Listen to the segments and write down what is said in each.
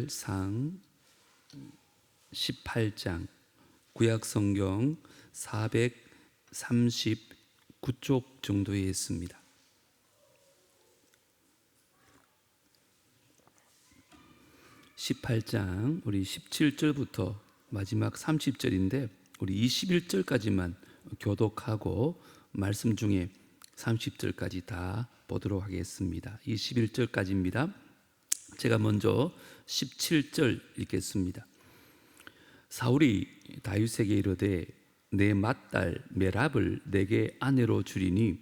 상 18장 구약성경 439쪽 정도에 있습니다. 18장 우리 17절부터 마지막 30절인데 우리 21절까지만 교독하고 말씀 중에 30절까지 다 보도록 하겠습니다. 21절까지입니다. 제가 먼저 17절 읽겠습니다. 사울이 다윗에게 이르되 내 맏딸 메랍을 내게 아내로 주리니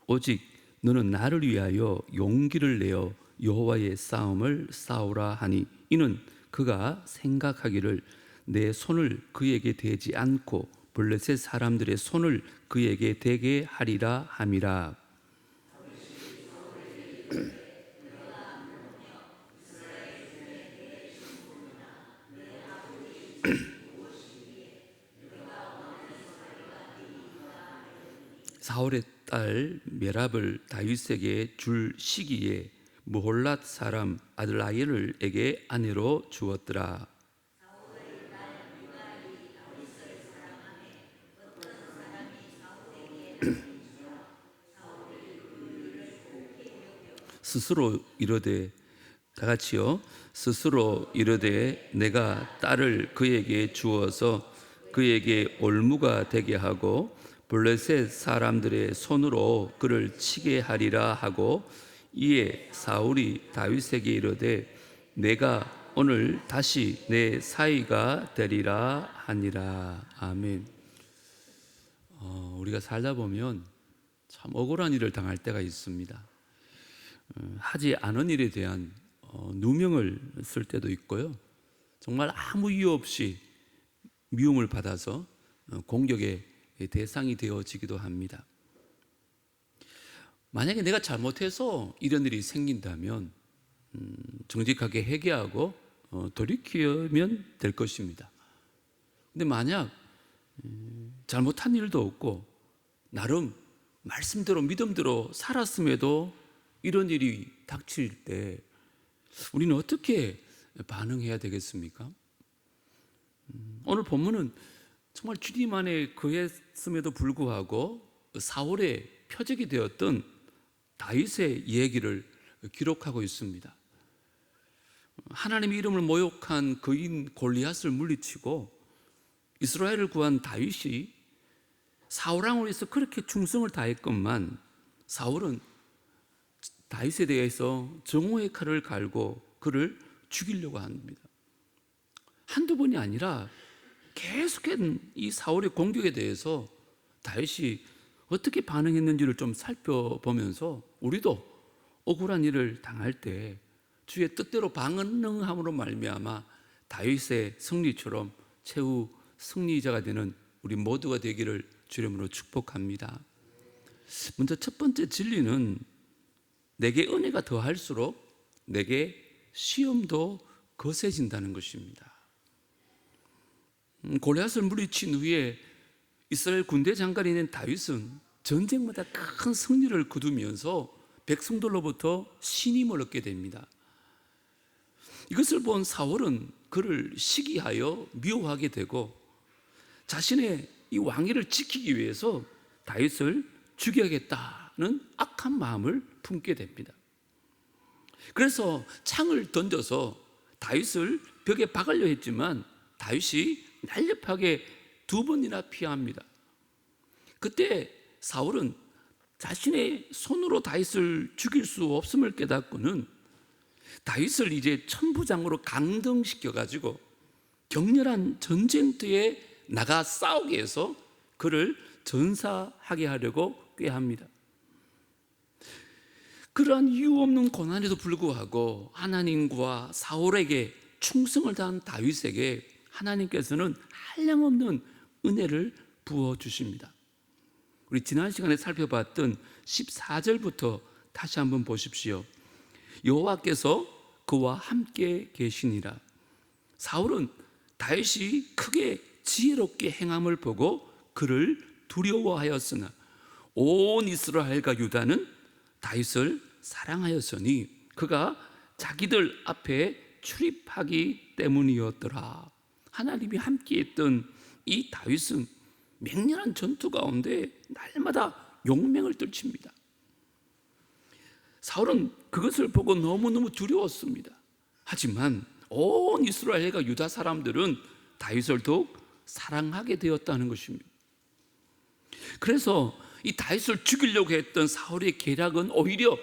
오직 너는 나를 위하여 용기를 내어 여호와의 싸움을 싸우라 하니 이는 그가 생각하기를 내 손을 그에게 대지 않고 블레셋 사람들의 손을 그에게 대게 하리라 함이라. 사울의 딸 메랍을 다윗에게 줄 시기에 무홀랏 사람 아들라엘에게 아내로 주었더라. 스스로 이르되 다 같이요. 스스로 이르되 내가 딸을 그에게 주어서 그에게 올무가 되게 하고 블레셋 사람들의 손으로 그를 치게 하리라 하고 이에 사울이 다윗에게 이르되 내가 오늘 다시 내 사위가 되리라 하니라. 아멘. 우리가 살다 보면 참 억울한 일을 당할 때가 있습니다. 하지 않은 일에 대한 누명을 쓸 때도 있고요. 정말 아무 이유 없이 미움을 받아서 공격의 대상이 되어지기도 합니다. 만약에 내가 잘못해서 이런 일이 생긴다면 정직하게 회개하고 돌이키면 될 것입니다. 근데 만약 잘못한 일도 없고 나름 말씀대로 믿음대로 살았음에도 이런 일이 닥칠 때 우리는 어떻게 반응해야 되겠습니까? 오늘 본문은 정말 주님 안에 거했음에도 불구하고 사울의 표적이 되었던 다윗의 얘기를 기록하고 있습니다. 하나님의 이름을 모욕한 거인 골리앗을 물리치고 이스라엘을 구한 다윗이 사울 왕을 위해서 그렇게 충성을 다했건만 사울은 다윗에 대해서 정오의 칼을 갈고 그를 죽이려고 합니다. 한두 번이 아니라 계속된 이 사울의 공격에 대해서 다윗이 어떻게 반응했는지를 좀 살펴보면서 우리도 억울한 일을 당할 때 주의 뜻대로 반응함으로 말미암아 다윗의 승리처럼 최후 승리자가 되는 우리 모두가 되기를 주님으로 축복합니다. 먼저 첫 번째 진리는 내게 은혜가 더할수록 내게 시험도 거세진다는 것입니다. 골리앗을 물리친 후에 이스라엘 군대 장관이 된 다윗은 전쟁마다 큰 승리를 거두면서 백성들로부터 신임을 얻게 됩니다. 이것을 본 사울은 그를 시기하여 미워하게 되고 자신의 이 왕위를 지키기 위해서 다윗을 죽여야겠다는 악한 마음을 품게 됩니다. 그래서 창을 던져서 다윗을 벽에 박으려 했지만 다윗이 날렵하게 두 번이나 피합니다. 그때 사울은 자신의 손으로 다윗을 죽일 수 없음을 깨닫고는 다윗을 이제 천부장으로 강등시켜가지고 격렬한 전쟁터에 나가 싸우게 해서 그를 전사하게 하려고 꾀합니다. 그러한 이유 없는 고난에도 불구하고 하나님과 사울에게 충성을 다한 다윗에게 하나님께서는 한량없는 은혜를 부어주십니다. 우리 지난 시간에 살펴봤던 14절부터 다시 한번 보십시오. 여호와께서 그와 함께 계시니라. 사울은 다윗이 크게 지혜롭게 행함을 보고 그를 두려워하였으나 온 이스라엘과 유다는 다윗을 사랑하였으니 그가 자기들 앞에 출입하기 때문이었더라. 하나님이 함께했던 이 다윗은 맹렬한 전투 가운데 날마다 용맹을 떨칩니다. 사울은 그것을 보고 너무너무 두려웠습니다. 하지만 온 이스라엘과 유다 사람들은 다윗을 더욱 사랑하게 되었다는 것입니다. 그래서 이 다윗을 죽이려고 했던 사울의 계략은 오히려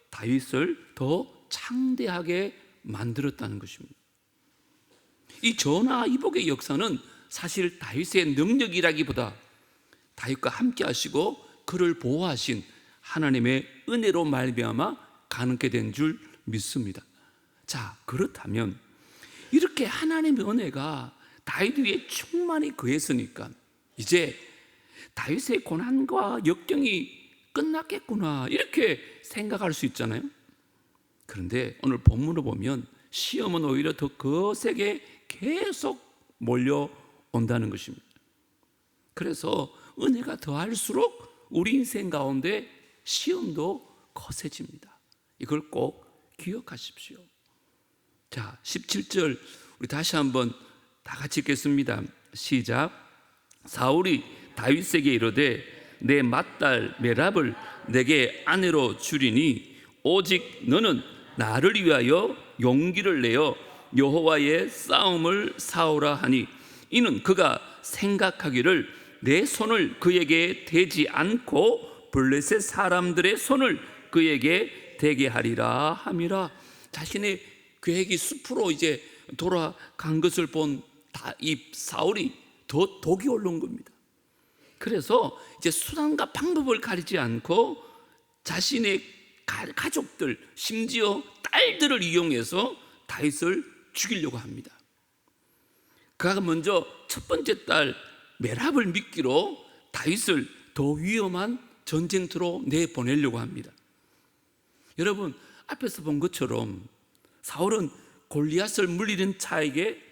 다윗을 더 창대하게 만들었다는 것입니다. 이 전하 이복의 역사는 사실 다윗의 능력이라기보다 다윗과 함께 하시고 그를 보호하신 하나님의 은혜로 말미암아 가능케 된 줄 믿습니다. 자, 그렇다면 이렇게 하나님의 은혜가 다윗 위에 충만히 거했으니까 이제 다윗의 고난과 역경이 끝났겠구나 이렇게 생각할 수 있잖아요. 그런데 오늘 본문을 보면 시험은 오히려 더 거세게 계속 몰려온다는 것입니다. 그래서 은혜가 더할수록 우리 인생 가운데 시험도 거세집니다. 이걸 꼭 기억하십시오. 자, 17절 우리 다시 한번 다 같이 읽겠습니다. 시작. 사울이 다윗에게 이르되 내 맏딸 메랍을 내게 아내로 주리니 오직 너는 나를 위하여 용기를 내어 여호와의 싸움을 싸우라 하니 이는 그가 생각하기를 내 손을 그에게 대지 않고 블레셋 사람들의 손을 그에게 대게 하리라 함이라. 자신의 계획이 숲으로 이제 돌아간 것을 본 이 사울이 더 독이 오른 겁니다. 그래서 이제 수단과 방법을 가리지 않고 자신의 가족들, 심지어 딸들을 이용해서 다윗을 죽이려고 합니다. 그가 먼저 첫 번째 딸 메랍을 미끼로 다윗을 더 위험한 전쟁터로 내보내려고 합니다. 여러분, 앞에서 본 것처럼 사울은 골리앗을 물리는 자에게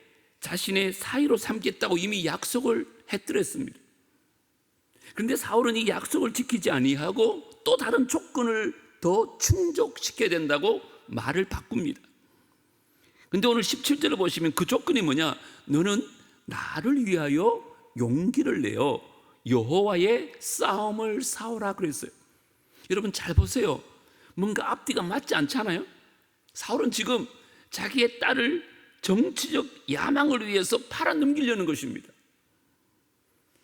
자신의 사위로 삼겠다고 이미 약속을 했더랬습니다. 그런데 사울은 이 약속을 지키지 아니하고 또 다른 조건을 더 충족시켜야 된다고 말을 바꿉니다. 그런데 오늘 17절을 보시면 그 조건이 뭐냐? 너는 나를 위하여 용기를 내어 여호와의 싸움을 싸우라 그랬어요. 여러분 잘 보세요. 뭔가 앞뒤가 맞지 않잖아요. 사울은 지금 자기의 딸을 정치적 야망을 위해서 팔아넘기려는 것입니다.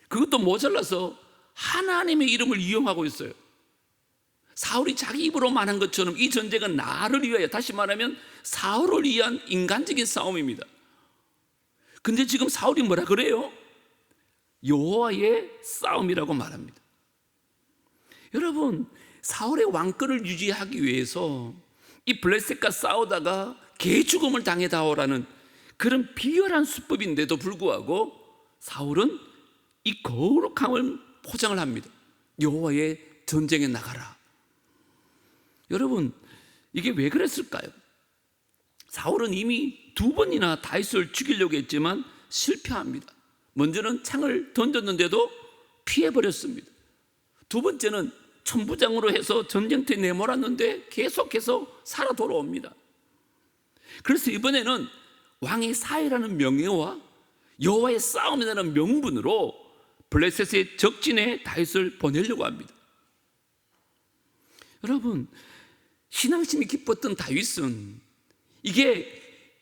그것도 모자라서 하나님의 이름을 이용하고 있어요. 사울이 자기 입으로 말한 것처럼 이 전쟁은 나를 위하여, 다시 말하면 사울을 위한 인간적인 싸움입니다. 근데 지금 사울이 뭐라 그래요? 여호와의 싸움이라고 말합니다. 여러분, 사울의 왕권을 유지하기 위해서 이 블레셋과 싸우다가 개죽음을 당해다오라는 그런 비열한 수법인데도 불구하고 사울은 이 거룩함을 포장을 합니다. 여호와의 전쟁에 나가라. 여러분, 이게 왜 그랬을까요? 사울은 이미 두 번이나 다윗을 죽이려고 했지만 실패합니다. 먼저는 창을 던졌는데도 피해버렸습니다. 두 번째는 천부장으로 해서 전쟁터에 내몰았는데 계속해서 살아 돌아옵니다. 그래서 이번에는 왕의 사위라는 명예와 여호와의 싸움이라는 명분으로 블레셋의 적진에 다윗을 보내려고 합니다. 여러분, 신앙심이 깊었던 다윗은 이게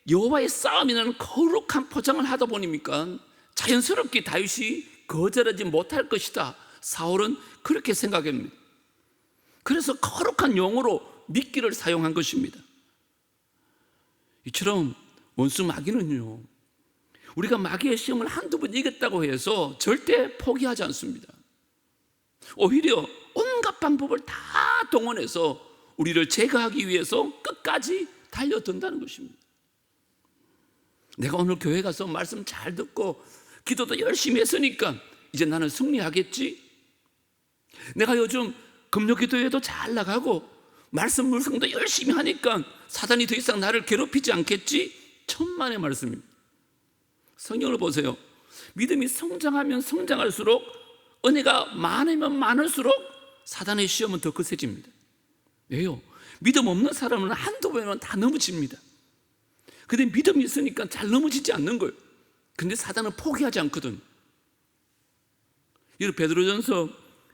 여호와의 싸움이라는 거룩한 포장을 하다 보니까 자연스럽게 다윗이 거절하지 못할 것이다. 사울은 그렇게 생각합니다. 그래서 거룩한 용어로 미끼를 사용한 것입니다. 이처럼 원수 마귀는요, 우리가 마귀의 시험을 한두 번 이겼다고 해서 절대 포기하지 않습니다. 오히려 온갖 방법을 다 동원해서 우리를 제거하기 위해서 끝까지 달려든다는 것입니다. 내가 오늘 교회 가서 말씀 잘 듣고 기도도 열심히 했으니까 이제 나는 승리하겠지. 내가 요즘 금요기도회도 잘 나가고 말씀 물성도 열심히 하니까 사단이 더 이상 나를 괴롭히지 않겠지. 천만의 말씀입니다. 성경을 보세요. 믿음이 성장하면 성장할수록, 은혜가 많으면 많을수록 사단의 시험은 더 거세집니다. 왜요? 믿음 없는 사람은 한두 번이면 다 넘어집니다. 근데 믿음이 있으니까 잘 넘어지지 않는 거예요. 근데 사단은 포기하지 않거든. 여러분, 베드로전서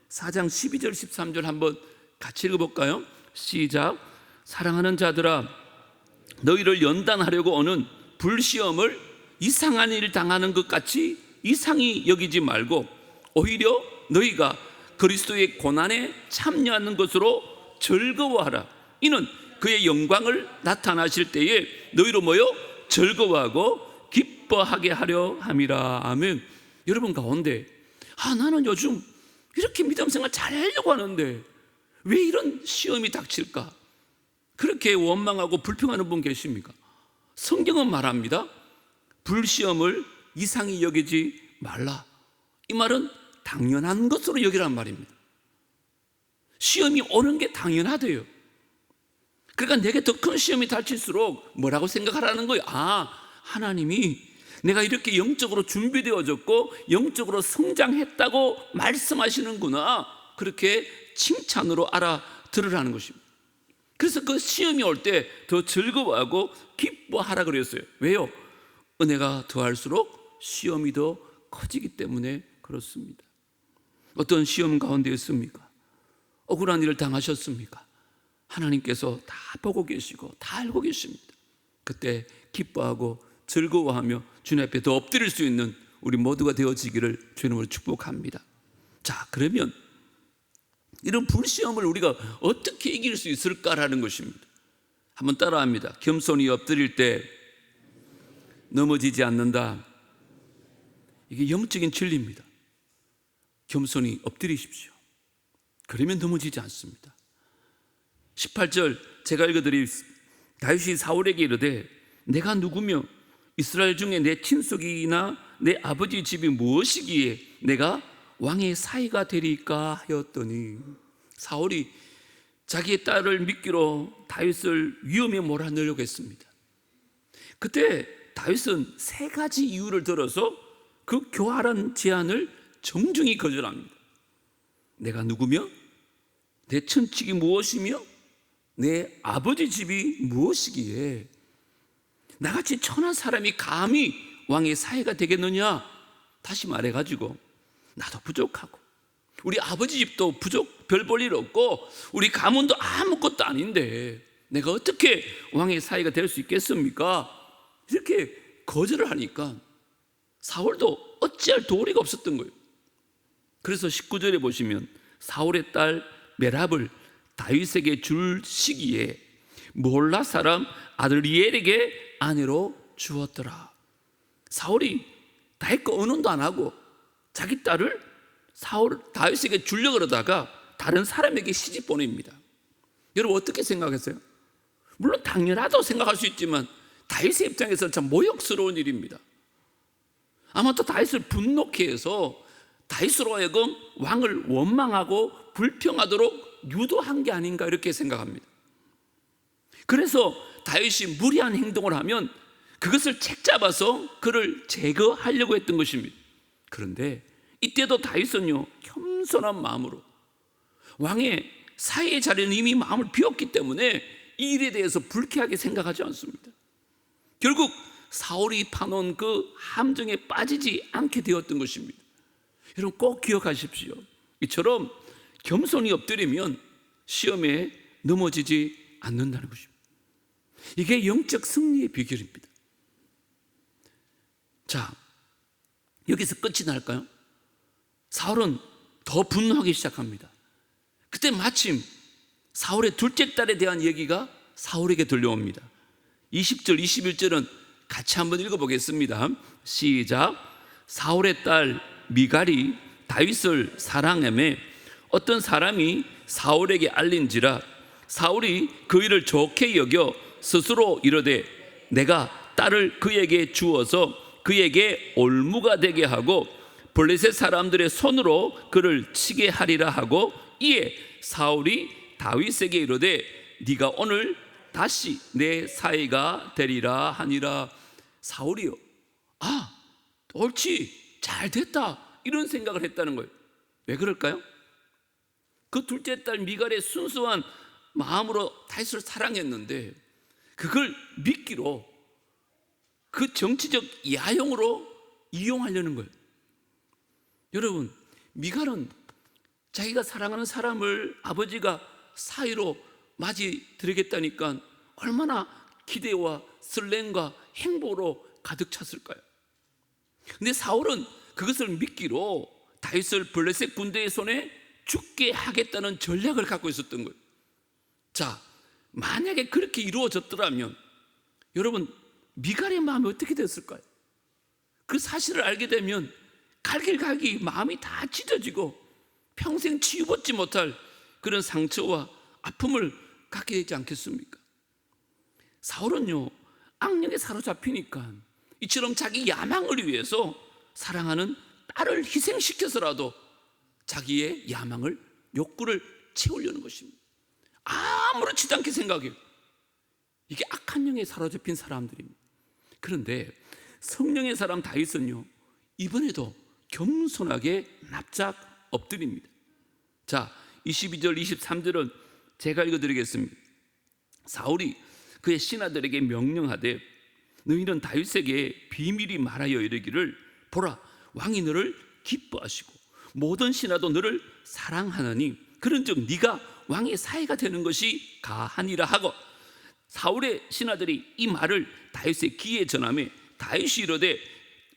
4장 12절 13절 한번 같이 읽어볼까요? 시작. 사랑하는 자들아, 너희를 연단하려고 오는 불시험을 이상한 일 당하는 것 같이 이상히 여기지 말고 오히려 너희가 그리스도의 고난에 참여하는 것으로 즐거워하라. 이는 그의 영광을 나타나실 때에 너희로 모여 즐거워하고 기뻐하게 하려 함이라. 아멘. 여러분 가운데 나는 요즘 이렇게 믿음 생활 잘하려고 하는데 왜 이런 시험이 닥칠까? 그렇게 원망하고 불평하는 분 계십니까? 성경은 말합니다. 불시험을 이상히 여기지 말라. 이 말은 당연한 것으로 여기란 말입니다. 시험이 오는 게 당연하대요. 그러니까 내게 더 큰 시험이 닥칠수록 뭐라고 생각하라는 거예요? 하나님이 내가 이렇게 영적으로 준비되어졌고 영적으로 성장했다고 말씀하시는구나, 그렇게 칭찬으로 알아들으라는 것입니다. 그래서 그 시험이 올 때 더 즐거워하고 기뻐하라 그랬어요. 왜요? 은혜가 더할수록 시험이 더 커지기 때문에 그렇습니다. 어떤 시험 가운데 있습니까? 억울한 일을 당하셨습니까? 하나님께서 다 보고 계시고 다 알고 계십니다. 그때 기뻐하고 즐거워하며 주님 앞에 더 엎드릴 수 있는 우리 모두가 되어지기를 주님으로 축복합니다. 자, 그러면 이런 불시험을 우리가 어떻게 이길 수 있을까라는 것입니다. 한번 따라합니다. 겸손히 엎드릴 때 넘어지지 않는다. 이게 영적인 진리입니다. 겸손히 엎드리십시오. 그러면 넘어지지 않습니다. 18절 제가 읽어드리겠습니다. 다윗이 사울에게 이르되 내가 누구며 이스라엘 중에 내 친속이나 내 아버지 집이 무엇이기에 내가 왕의 사위가 되리까 하였더니, 사울이 자기의 딸을 미끼로 다윗을 위험에 몰아넣으려고 했습니다. 그때 다윗은 세 가지 이유를 들어서 그 교활한 제안을 정중히 거절합니다. 내가 누구며 내 천칙이 무엇이며 내 아버지 집이 무엇이기에 나같이 천한 사람이 감히 왕의 사위가 되겠느냐. 다시 말해가지고 나도 부족하고 우리 아버지 집도 별 볼 일 없고 우리 가문도 아무것도 아닌데 내가 어떻게 왕의 사위가 될 수 있겠습니까? 이렇게 거절을 하니까 사울도 어찌할 도리가 없었던 거예요. 그래서 19절에 보시면 사울의 딸 메랍을 다윗에게 줄 시기에 몰라 사람 아드리엘에게 아내로 주었더라. 사울이 다윗과 언혼도 안 하고 자기 딸을 다윗에게 주려고 그러다가 다른 사람에게 시집 보냅니다. 여러분 어떻게 생각하세요? 물론 당연하다고 생각할 수 있지만 다윗의 입장에서는 참 모욕스러운 일입니다. 아마 또 다윗을 분노케 해서 다윗으로 하여금 왕을 원망하고 불평하도록 유도한 게 아닌가 이렇게 생각합니다. 그래서 다윗이 무리한 행동을 하면 그것을 책잡아서 그를 제거하려고 했던 것입니다. 그런데 이때도 다윗은요 겸손한 마음으로 왕의 사위의 자리는 이미 마음을 비웠기 때문에 이 일에 대해서 불쾌하게 생각하지 않습니다. 결국 사울이 파놓은 그 함정에 빠지지 않게 되었던 것입니다. 여러분 꼭 기억하십시오. 이처럼 겸손히 엎드리면 시험에 넘어지지 않는다는 것입니다. 이게 영적 승리의 비결입니다. 자, 여기서 끝이 날까요? 사울은 더 분노하기 시작합니다. 그때 마침 사울의 둘째 딸에 대한 얘기가 사울에게 들려옵니다. 20절 21절은 같이 한번 읽어보겠습니다. 시작. 사울의 딸 미갈이 다윗을 사랑하며 어떤 사람이 사울에게 알린지라 사울이 그 일을 좋게 여겨 스스로 이르되 내가 딸을 그에게 주어서 그에게 올무가 되게 하고 블레셋 사람들의 손으로 그를 치게 하리라 하고 이에 사울이 다윗에게 이르되 네가 오늘 다시 내 사위가 되리라 하니라. 사울이요, 옳지, 잘 됐다 이런 생각을 했다는 거예요. 왜 그럴까요? 그 둘째 딸 미갈의 순수한 마음으로 다윗을 사랑했는데 그걸 미끼로 그 정치적 야용으로 이용하려는 거예요. 여러분, 미갈은 자기가 사랑하는 사람을 아버지가 사위로 맞이 드리겠다니까 얼마나 기대와 설렘과 행보로 가득 찼을까요? 근데 사울은 그것을 미끼로 다윗을 블레셋 군대의 손에 죽게 하겠다는 전략을 갖고 있었던 거예요. 자, 만약에 그렇게 이루어졌더라면 여러분, 미갈의 마음이 어떻게 됐을까요? 그 사실을 알게 되면 갈길갈기 마음이 다 찢어지고 평생 치유받지 못할 그런 상처와 아픔을 갖게 되지 않겠습니까? 사울은요, 악령에 사로잡히니까 이처럼 자기 야망을 위해서 사랑하는 딸을 희생시켜서라도 자기의 야망을, 욕구를 채우려는 것입니다. 아무렇지도 않게 생각해요. 이게 악한 영에 사로잡힌 사람들입니다. 그런데 성령의 사람 다윗은요, 이번에도 겸손하게 납작 엎드립니다. 자, 22절 23절은 제가 읽어드리겠습니다. 사울이 그의 신하들에게 명령하되 너희는 다윗에게 비밀이 말하여 이르기를 보라, 왕이 너를 기뻐하시고 모든 신하도 너를 사랑하느니 그런즉 네가 왕의 사위가 되는 것이 가하니라 하고, 사울의 신하들이 이 말을 다윗의 귀에 전하매 다윗이 이르되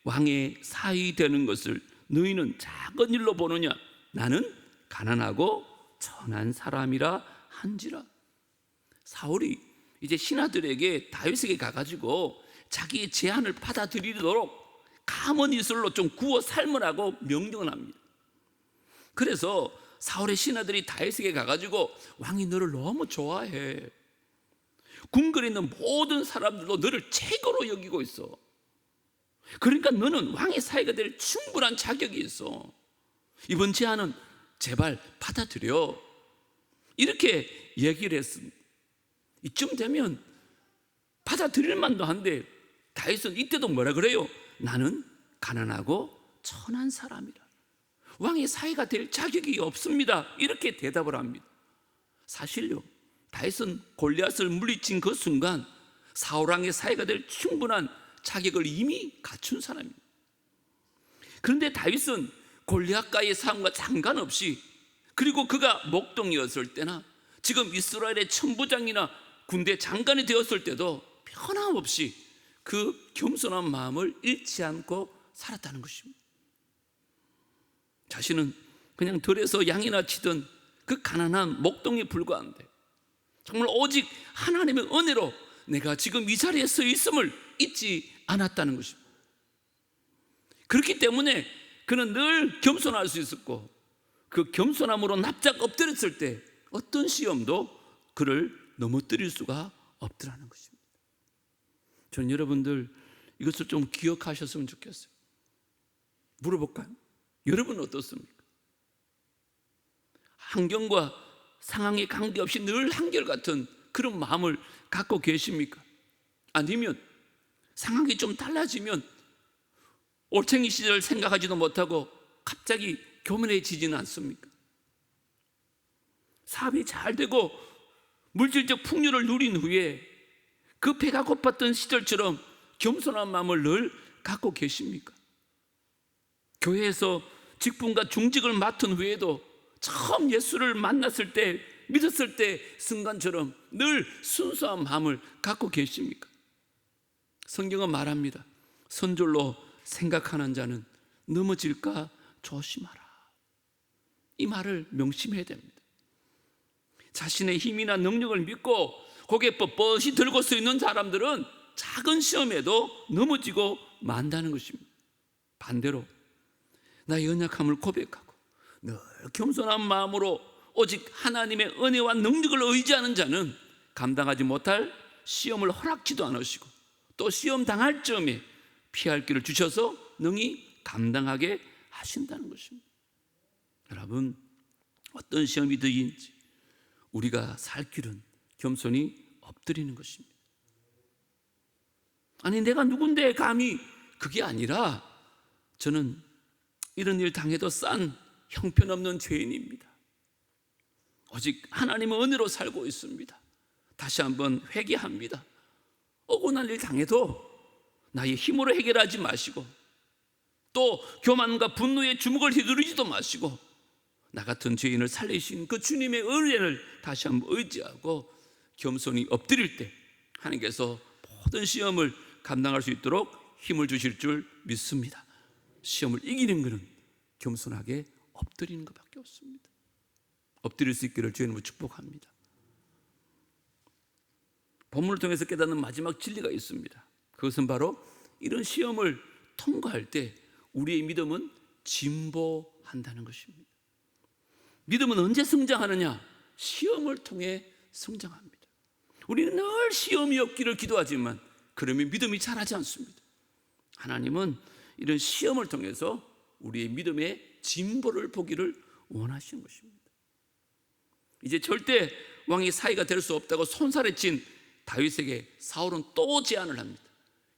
왕의 사위 되는 것을 너희는 작은 일로 보느냐, 나는 가난하고 천한 사람이라 한지라. 사울이 이제 신하들에게 다윗에게 가가지고 자기의 제안을 받아들이도록 감은 이슬로 좀 구워 삶으라고 명령을 합니다. 그래서 사울의 신하들이 다윗에게 가가지고 왕이 너를 너무 좋아해, 궁궐에 있는 모든 사람들도 너를 최고로 여기고 있어, 그러니까 너는 왕의 사위가 될 충분한 자격이 있어, 이번 제안은 제발 받아들여, 이렇게 얘기를 했습니다. 이쯤 되면 받아들일 만도 한데 다윗은 이때도 뭐라 그래요? 나는 가난하고 천한 사람이라, 왕의 사위가 될 자격이 없습니다, 이렇게 대답을 합니다. 사실요, 다윗은 골리앗을 물리친 그 순간 사울 왕의 사위가 될 충분한 자격을 이미 갖춘 사람입니다. 그런데 다윗은 골리앗과의 싸움과 상관없이, 그리고 그가 목동이었을 때나 지금 이스라엘의 천부장이나 군대 장관이 되었을 때도 변함없이 그 겸손한 마음을 잃지 않고 살았다는 것입니다. 자신은 그냥 들에서 양이나 치던 그 가난한 목동에 불과한데 정말 오직 하나님의 은혜로 내가 지금 이 자리에 서 있음을 잊지 않았다는 것입니다. 그렇기 때문에 그는 늘 겸손할 수 있었고, 그 겸손함으로 납작 엎드렸을 때 어떤 시험도 그를 넘어뜨릴 수가 없더라는 것입니다. 저는 여러분들 이것을 좀 기억하셨으면 좋겠어요. 물어볼까요? 여러분은 어떻습니까? 환경과 상황에 관계없이 늘 한결같은 그런 마음을 갖고 계십니까? 아니면 상황이 좀 달라지면 올챙이 시절 생각하지도 못하고 갑자기 교만해지지는 않습니까? 사업이 잘 되고 물질적 풍요를 누린 후에 그 배가 고팠던 시절처럼 겸손한 마음을 늘 갖고 계십니까? 교회에서 직분과 중직을 맡은 후에도 처음 예수를 만났을 때, 믿었을 때 순간처럼 늘 순수한 마음을 갖고 계십니까? 성경은 말합니다. 선줄로 생각하는 자는 넘어질까 조심하라. 이 말을 명심해야 됩니다. 자신의 힘이나 능력을 믿고 고개 뻣뻣이 들고 서 있는 사람들은 작은 시험에도 넘어지고 만다는 것입니다. 반대로 나의 연약함을 고백하고 늘 겸손한 마음으로 오직 하나님의 은혜와 능력을 의지하는 자는 감당하지 못할 시험을 허락지도 않으시고 또 시험 당할 즈음에 피할 길을 주셔서 능히 감당하게 하신다는 것입니다. 여러분, 어떤 시험이든지 우리가 살 길은 겸손히 엎드리는 것입니다. 아니 내가 누군데 감히, 그게 아니라 저는 이런 일 당해도 싼 형편없는 죄인입니다. 오직 하나님의 은혜로 살고 있습니다. 다시 한번 회개합니다. 억울한 일 당해도 나의 힘으로 해결하지 마시고 또 교만과 분노의 주먹을 휘두르지도 마시고 나 같은 죄인을 살리신 그 주님의 은혜를 다시 한번 의지하고 겸손히 엎드릴 때 하나님께서 모든 시험을 감당할 수 있도록 힘을 주실 줄 믿습니다. 시험을 이기는 것은 겸손하게 엎드리는 것밖에 없습니다. 엎드릴 수 있기를 주의 이름으로 축복합니다. 본문을 통해서 깨닫는 마지막 진리가 있습니다. 그것은 바로 이런 시험을 통과할 때 우리의 믿음은 진보한다는 것입니다. 믿음은 언제 성장하느냐? 시험을 통해 성장합니다. 우리는 늘 시험이 없기를 기도하지만 그러면 믿음이 자라지 않습니다. 하나님은 이런 시험을 통해서 우리의 믿음의 진보를 보기를 원하시는 것입니다. 이제 절대 왕이 사이가 될 수 없다고 손살에 친 다윗에게 사울은 또 제안을 합니다.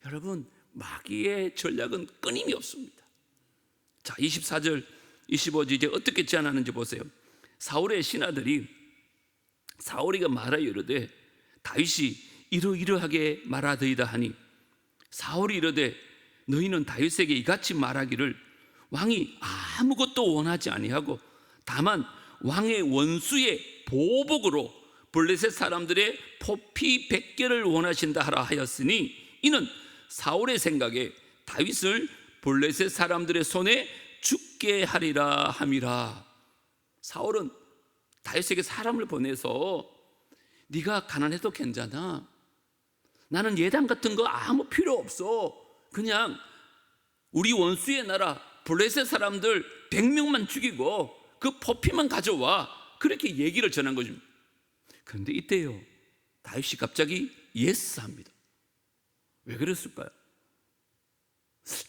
여러분, 마귀의 전략은 끊임이 없습니다. 자, 24절 25절 이제 어떻게 제안하는지 보세요. 사울의 신하들이 사울이가 말하여 이르되 다윗이 이러이러하게 말하더이다 하니 사울이 이르되 너희는 다윗에게 이같이 말하기를 왕이 아무것도 원하지 아니하고 다만 왕의 원수의 보복으로 블레셋 사람들의 포피 100개를 원하신다 하라 하였으니 이는 사울의 생각에 다윗을 블레셋 사람들의 손에 죽게 하리라 함이라. 사울은 다윗에게 사람을 보내서 네가 가난해도 괜찮아, 나는 예단 같은 거 아무 필요 없어, 그냥 우리 원수의 나라 블레셋 사람들 100명만 죽이고 그 포피만 가져와, 그렇게 얘기를 전한 거죠. 그런데 이때요 다윗이 갑자기 예스합니다. 왜 그랬을까요?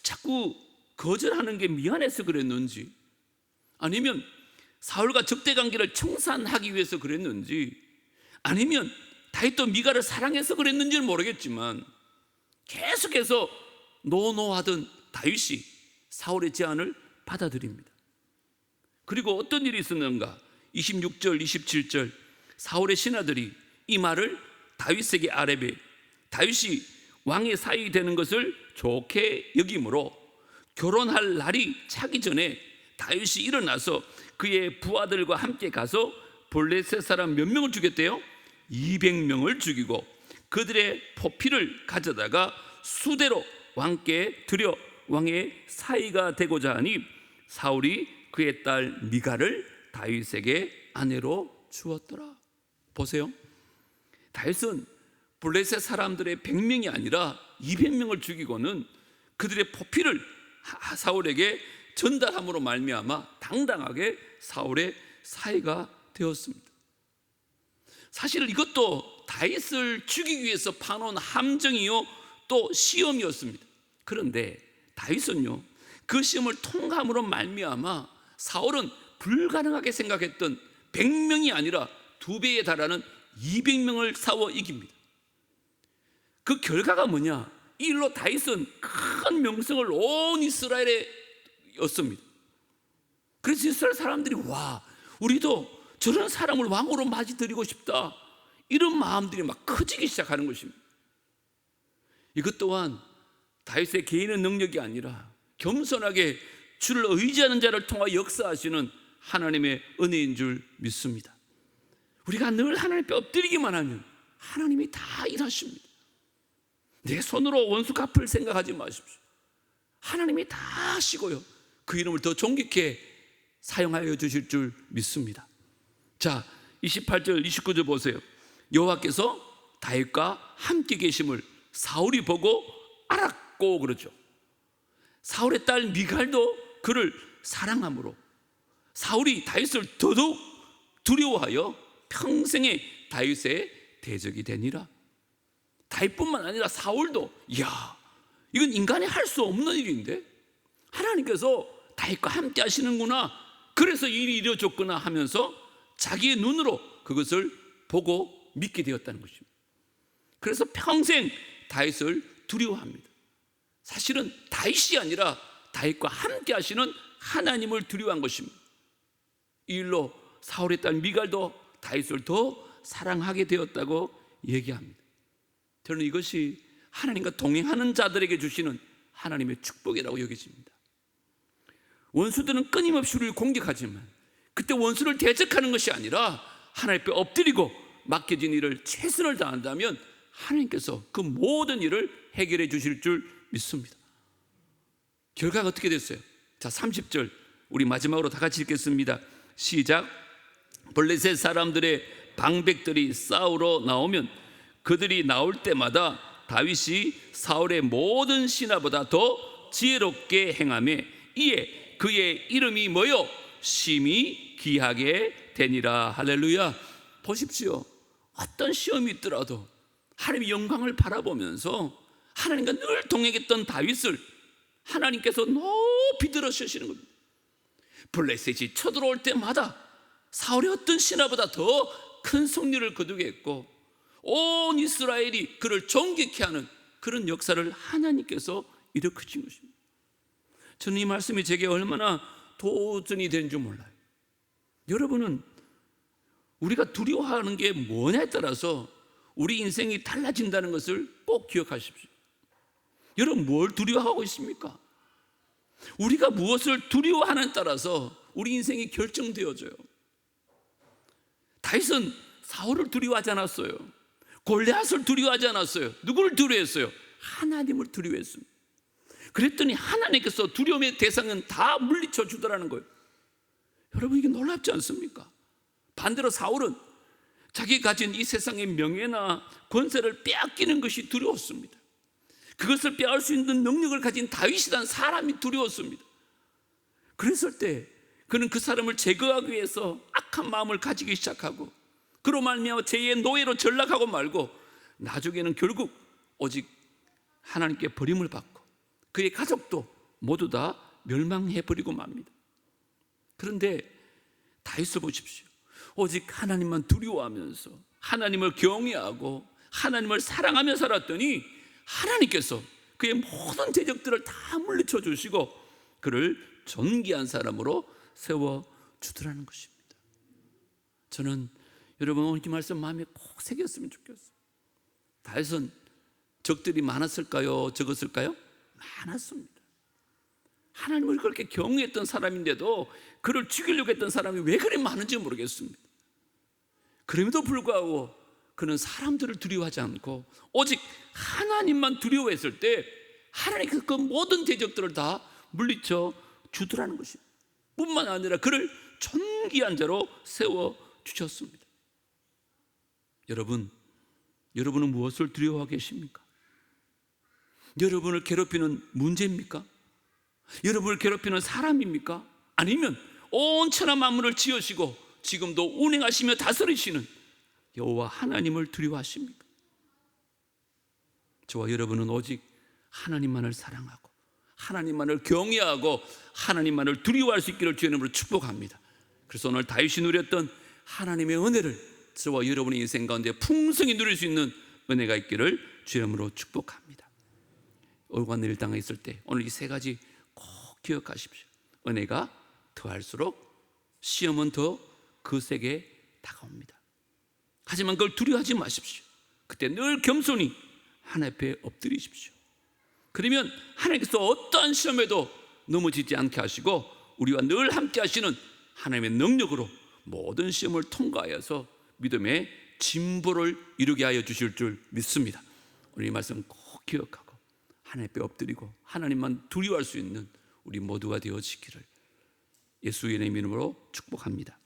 자꾸 거절하는 게 미안해서 그랬는지, 아니면 사울과 적대관계를 청산하기 위해서 그랬는지, 아니면 다윗도 미가를 사랑해서 그랬는지는 모르겠지만 계속해서 노노하던 다윗이 사울의 제안을 받아들입니다. 그리고 어떤 일이 있었는가? 26절 27절 사울의 신하들이 이 말을 다윗에게 아뢰되 다윗이 왕의 사위 되는 것을 좋게 여김으로 결혼할 날이 차기 전에 다윗이 일어나서 그의 부하들과 함께 가서 블레셋 사람 몇 명을 죽였대요? 200명을 죽이고 그들의 포피를 가져다가 수대로 왕께 드려 왕의 사위가 되고자 하니 사울이 그의 딸 미가를 다윗에게 아내로 주었더라. 보세요, 다윗은 블레셋 사람들의 100명이 아니라 200명을 죽이고는 그들의 포피를 사울에게 전달함으로 말미암아 당당하게 사울의 사위가 되었습니다. 사실 이것도 다윗을 죽이기 위해서 파놓은 함정이요 또 시험이었습니다. 그런데 다윗은요 그 시험을 통과함으로 말미암아 사울은 불가능하게 생각했던 100명이 아니라 2배에 달하는 200명을 싸워 이깁니다. 그 결과가 뭐냐? 이 일로 다윗은 큰 명성을 온 이스라엘에 얻습니다. 그래서 이스라엘 사람들이 와, 우리도 저런 사람을 왕으로 맞이드리고 싶다, 이런 마음들이 막 커지기 시작하는 것입니다. 이것 또한 다윗의 개인의 능력이 아니라 겸손하게 주를 의지하는 자를 통하여 역사하시는 하나님의 은혜인 줄 믿습니다. 우리가 늘 하나님 앞에 엎드리기만 하면 하나님이 다 일하십니다. 내 손으로 원수 갚을 생각하지 마십시오. 하나님이 다 하시고요 그 이름을 더 존귀케 사용하여 주실 줄 믿습니다. 자, 28절 29절 보세요. 여호와께서 다윗과 함께 계심을 사울이 보고 알았고 그러죠. 사울의 딸 미갈도 그를 사랑함으로 사울이 다윗을 더더욱 두려워하여 평생에 다윗의 대적이 되니라. 다윗뿐만 아니라 사울도 이야, 이건 인간이 할 수 없는 일인데 하나님께서 다윗과 함께 하시는구나, 그래서 이 일이 이루어졌구나 하면서 자기의 눈으로 그것을 보고 믿게 되었다는 것입니다. 그래서 평생 다윗을 두려워합니다. 사실은 다윗이 아니라 다윗과 함께 하시는 하나님을 두려워한 것입니다. 이 일로 사울의 딸 미갈도 다윗을 더 사랑하게 되었다고 얘기합니다. 저는 이것이 하나님과 동행하는 자들에게 주시는 하나님의 축복이라고 여겨집니다. 원수들은 끊임없이 우리를 공격하지만 그때 원수를 대적하는 것이 아니라 하나님 앞에 엎드리고 맡겨진 일을 최선을 다한다면 하나님께서 그 모든 일을 해결해 주실 줄 믿습니다. 결과가 어떻게 됐어요? 자, 30절 우리 마지막으로 다 같이 읽겠습니다. 시작. 블레셋 사람들의 방백들이 싸우러 나오면 그들이 나올 때마다 다윗이 사울의 모든 신하보다 더 지혜롭게 행하며 이에 그의 이름이 뭐요? 심히 귀하게 되니라. 할렐루야. 보십시오. 어떤 시험이 있더라도 하나님의 영광을 바라보면서 하나님과 늘 동행했던 다윗을 하나님께서 높이 들어주시는 겁니다. 블레셋이 쳐들어올 때마다 사울의 어떤 신하보다 더 큰 승리를 거두게 했고 온 이스라엘이 그를 존경케 하는 그런 역사를 하나님께서 일으키신 것입니다. 저는 이 말씀이 제게 얼마나 도전이 된 줄 몰라요. 여러분은 우리가 두려워하는 게 뭐냐에 따라서 우리 인생이 달라진다는 것을 꼭 기억하십시오. 여러분 뭘 두려워하고 있습니까? 우리가 무엇을 두려워하느냐에 따라서 우리 인생이 결정되어져요. 다윗은 사울을 두려워하지 않았어요. 골리앗을 두려워하지 않았어요. 누구를 두려워했어요? 하나님을 두려워했습니다. 그랬더니 하나님께서 두려움의 대상은 다 물리쳐 주더라는 거예요. 여러분 이게 놀랍지 않습니까? 반대로 사울은 자기 가진 이 세상의 명예나 권세를 빼앗기는 것이 두려웠습니다. 그것을 빼앗을 수 있는 능력을 가진 다윗이라는 사람이 두려웠습니다. 그랬을 때 그는 그 사람을 제거하기 위해서 악한 마음을 가지기 시작하고 그로 말미암아 죄의 노예로 전락하고 말고 나중에는 결국 오직 하나님께 버림을 받고 그의 가족도 모두 다 멸망해버리고 맙니다. 그런데 다윗을 보십시오. 오직 하나님만 두려워하면서 하나님을 경외하고 하나님을 사랑하며 살았더니 하나님께서 그의 모든 대적들을 다 물리쳐 주시고 그를 존귀한 사람으로 세워주더라는 것입니다. 저는 여러분 오늘 이 말씀 마음에 꼭 새겼으면 좋겠어요. 다윗은 적들이 많았을까요? 적었을까요? 많았습니다. 하나님을 그렇게 경외했던 사람인데도 그를 죽이려고 했던 사람이 왜 그리 많은지 모르겠습니다. 그럼에도 불구하고 그는 사람들을 두려워하지 않고 오직 하나님만 두려워했을 때 하나님께서 그 모든 대적들을 다 물리쳐 주더라는 것입니다. 뿐만 아니라 그를 존귀한 자로 세워주셨습니다. 여러분은 무엇을 두려워하고 계십니까? 여러분을 괴롭히는 문제입니까? 여러분을 괴롭히는 사람입니까? 아니면 온 천하 만물을 지으시고 지금도 운행하시며 다스리시는 여호와 하나님을 두려워하십니까? 저와 여러분은 오직 하나님만을 사랑하고 하나님만을 경외하고 하나님만을 두려워할 수 있기를 주의 이름으로 축복합니다. 그래서 오늘 다윗이 누렸던 하나님의 은혜를 저와 여러분의 인생 가운데 풍성히 누릴 수 있는 은혜가 있기를 주의 이름으로 축복합니다. 올과 내일 당에 있을 때 오늘 이 세 가지 꼭 기억하십시오. 은혜가 더할수록 시험은 더 거세게 다가옵니다. 하지만 그걸 두려워하지 마십시오. 그때 늘 겸손히 하나님 앞에 엎드리십시오. 그러면 하나님께서 어떠한 시험에도 넘어지지 않게 하시고 우리와 늘 함께 하시는 하나님의 능력으로 모든 시험을 통과하여서 믿음의 진보를 이루게 하여 주실 줄 믿습니다. 오늘 이 말씀 꼭 기억하고 하나님 앞에 엎드리고 하나님만 두려워할 수 있는 우리 모두가 되어지기를 예수의 이름으로 축복합니다.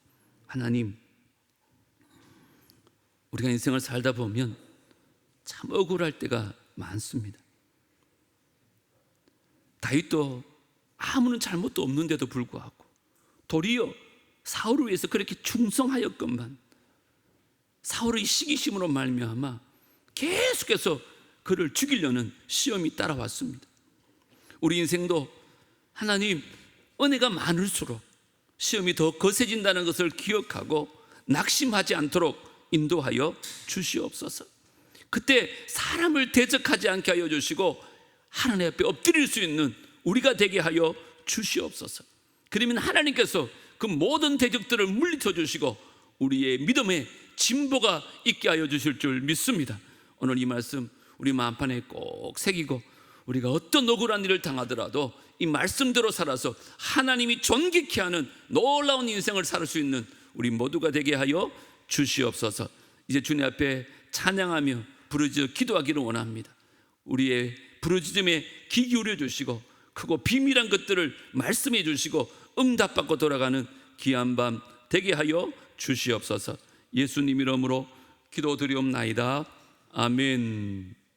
하나님, 우리가 인생을 살다 보면 참 억울할 때가 많습니다. 다윗도 아무런 잘못도 없는데도 불구하고 도리어 사울을 위해서 그렇게 충성하였건만 사울의 시기심으로 말미암아 계속해서 그를 죽이려는 시험이 따라왔습니다. 우리 인생도 하나님 은혜가 많을수록 시험이 더 거세진다는 것을 기억하고 낙심하지 않도록 인도하여 주시옵소서. 그때 사람을 대적하지 않게 하여 주시고 하나님 앞에 엎드릴 수 있는 우리가 되게 하여 주시옵소서. 그러면 하나님께서 그 모든 대적들을 물리쳐 주시고 우리의 믿음에 진보가 있게 하여 주실 줄 믿습니다. 오늘 이 말씀 우리 마음판에 꼭 새기고, 우리가 어떤 억울한 일을 당하더라도 이 말씀대로 살아서 하나님이 존귀케 하는 놀라운 인생을 살 수 있는 우리 모두가 되게 하여 주시옵소서. 이제 주님 앞에 찬양하며 부르짖어 기도하기를 원합니다. 우리의 부르짖음에 귀 기울여 주시고 크고 비밀한 것들을 말씀해 주시고 응답받고 돌아가는 귀한 밤 되게 하여 주시옵소서. 예수님 이름으로 기도드리옵나이다. 아멘.